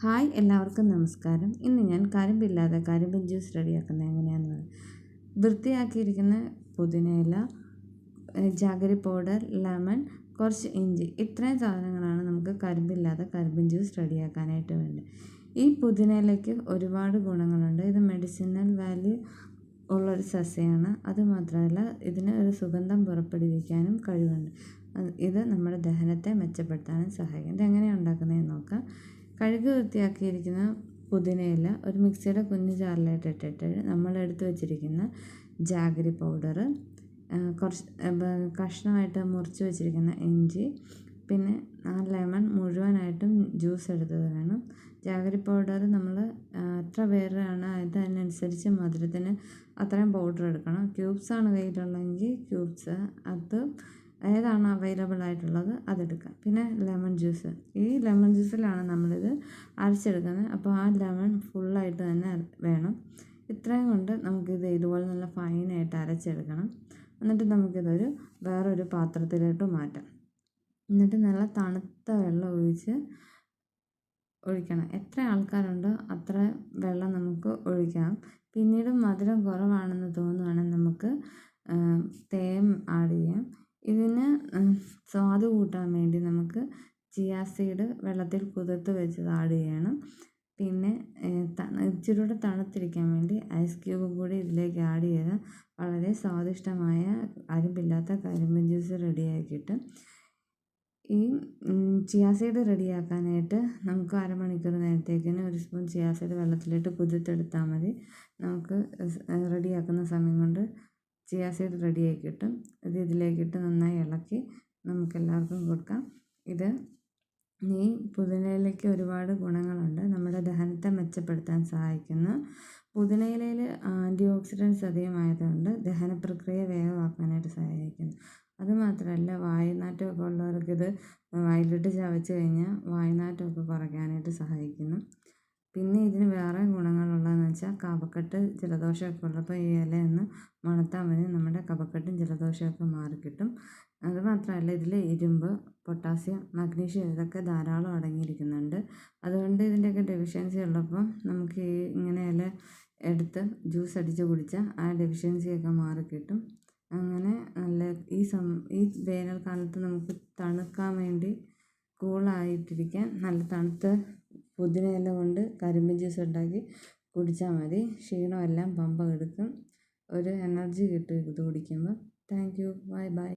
Hi, എല്ലാവർക്കും നമസ്കാരം. ഇന്ന് ഞാൻ കരിമ്പില്ലാതെ കരിമ്പിൻ ജ്യൂസ് റെഡിയാക്കുന്നത് എങ്ങനെയാണെന്ന് പറയാം. വൃത്തിയാക്കിയിരിക്കുന്ന പുതിനയില, ജാഗരി പൗഡർ, ലെമൺ, കുറച്ച് ഇഞ്ചി, ഇത്രയും സാധനങ്ങളാണ് നമുക്ക് കരിമ്പില്ലാതെ കരിമ്പിൻ ജ്യൂസ് റെഡിയാക്കാനായിട്ട് വേണ്ടത്. ഈ പുതിനയിലയ്ക്ക് ഒരുപാട് ഗുണങ്ങളുണ്ട്. ഇത് മെഡിസിനൽ വാല്യൂ ഉള്ളൊരു സസ്യമാണ്. അതുമാത്രമല്ല, ഇതിന് ഒരു സുഗന്ധം പുറപ്പെടുവിക്കാനും കഴിവുണ്ട്. ഇത് നമ്മുടെ ദഹനത്തെ മെച്ചപ്പെടുത്താനും സഹായിക്കും. ഇതെങ്ങനെയാണ് ഉണ്ടാക്കുന്നതെന്ന് നോക്കാം. കഴുകി വൃത്തിയാക്കിയിരിക്കുന്ന പുതിനയില ഒരു മിക്സിയുടെ കുഞ്ഞു ജാറിലായിട്ട് ഇട്ടിട്ട് നമ്മൾ എടുത്ത് വെച്ചിരിക്കുന്ന ജാഗരി പൗഡർ, കുറച്ച് കഷ്ണമായിട്ട് മുറിച്ച് വെച്ചിരിക്കുന്ന ഇഞ്ചി, പിന്നെ ആ ലെമൺ മുഴുവനായിട്ടും ജ്യൂസ് എടുത്തത് വേണം. ജാഗരി പൗഡർ നമ്മൾ എത്ര പേരാണ് അതിനനുസരിച്ച് മധുരത്തിന് അത്രയും പൗഡർ എടുക്കണം. ക്യൂബ്സാണ് കയ്യിലുള്ളതെങ്കിൽ ക്യൂബ്സ്, അത് ഏതാണ് അവൈലബിൾ ആയിട്ടുള്ളത് അതെടുക്കാം. പിന്നെ ലെമൺ ജ്യൂസ്, ഈ ലെമൺ ജ്യൂസിലാണ് നമ്മളിത് അരച്ചെടുക്കുന്നത്. അപ്പോൾ ആ ലെമൺ ഫുള്ളായിട്ട് തന്നെ വേണം. ഇത്രയും കൊണ്ട് നമുക്കിത് ഇതുപോലെ നല്ല ഫൈനായിട്ട് അരച്ചെടുക്കണം. എന്നിട്ട് നമുക്കിതൊരു വേറൊരു പാത്രത്തിലോട്ട് മാറ്റാം. എന്നിട്ട് നല്ല തണുത്ത വെള്ളം ഒഴിക്കണം. എത്ര ആൾക്കാരുണ്ടോ അത്ര വെള്ളം നമുക്ക് ഒഴിക്കാം. പിന്നീട് മധുരം കുറവാണെന്ന് തോന്നുകയാണെങ്കിൽ നമുക്ക് തേൻ ആഡ് ചെയ്യാം. ഇതിന് സ്വാദ് കൂട്ടാൻ വേണ്ടി നമുക്ക് ചിയാ സീഡ് വെള്ളത്തിൽ കുതിർത്ത് വെച്ചത് ആഡ് ചെയ്യണം. പിന്നെ ഇച്ചിരി കൂടെ തണുത്തിരിക്കാൻ വേണ്ടി ഐസ് ക്യൂബും കൂടി ഇതിലേക്ക് ആഡ് ചെയ്താൽ വളരെ സ്വാദിഷ്ടമായ കരിമ്പില്ലാത്ത കരിമ്പിൻ ജ്യൂസ് റെഡിയാക്കി കിട്ടും. ഈ ചിയാ സീഡ് റെഡിയാക്കാനായിട്ട് നമുക്ക് അരമണിക്കൂർ നേരത്തേക്കിന് ഒരു സ്പൂൺ ചിയാ സീഡ് വെള്ളത്തിലിട്ട് കുതിർത്തെടുത്താൽ മതി. നമുക്ക് റെഡിയാക്കുന്ന സമയം കൊണ്ട് ചിയാ സീഡ് റെഡിയാക്കി കിട്ടും. ഇതിലേക്കിട്ട് നന്നായി ഇളക്കി നമുക്കെല്ലാവർക്കും കൊടുക്കാം. ഈ പുതിനയിലയ്ക്ക് ഒരുപാട് ഗുണങ്ങളുണ്ട്. നമ്മുടെ ദഹനത്തെ മെച്ചപ്പെടുത്താൻ സഹായിക്കുന്നു. പുതിനയിലയിൽ ആൻറ്റി ഓക്സിഡൻറ്റ്സ് അധികമായതുകൊണ്ട് ദഹന പ്രക്രിയ വേഗമാക്കാനായിട്ട് സഹായിക്കുന്നു. അതുമാത്രമല്ല, വായുനാറ്റമൊക്കെ ഉള്ളവർക്കിത് വായിലിട്ട് ചവച്ച് കഴിഞ്ഞാൽ വായുനാറ്റമൊക്കെ കുറയ്ക്കാനായിട്ട് സഹായിക്കുന്നു. പിന്നെ ഇതിന് വേറെ ഗുണങ്ങളുള്ളതെന്ന് വെച്ചാൽ കഫക്കെട്ട്, ജലദോഷമൊക്കെ ഉള്ളപ്പോൾ ഈ ഇലയൊന്ന് മണത്താൽ മതി, നമ്മുടെ കഫക്കെട്ടും ജലദോഷമൊക്കെ മാറിക്കിട്ടും. അതുമാത്രമല്ല, ഇതിൽ ഇരുമ്പ്, പൊട്ടാസ്യം, മഗ്നീഷ്യം ഇതൊക്കെ ധാരാളം അടങ്ങിയിരിക്കുന്നുണ്ട്. അതുകൊണ്ട് ഇതിൻ്റെയൊക്കെ ഡെഫിഷ്യൻസി ഉള്ളപ്പോൾ നമുക്ക് ഇങ്ങനെ ഇല എടുത്ത് ജ്യൂസ് അടിച്ച് കുടിച്ചാൽ ആ ഡെഫിഷ്യൻസിയൊക്കെ മാറിക്കിട്ടും. അങ്ങനെ നല്ല ഈ വേനൽക്കാലത്ത് നമുക്ക് തണുക്കാൻ വേണ്ടി കൂളായിട്ടിരിക്കാൻ നല്ല തണുത്ത പുതിനയില കൊണ്ട് കരിമ്പിൻ ജ്യൂസ് ഉണ്ടാക്കി കുടിച്ചാൽ മതി. ക്ഷീണമെല്ലാം പമ്പ എടുക്കും. ഒരു എനർജി കിട്ടും ഇത് കുടിക്കുമ്പോൾ. Thank you. Bye bye.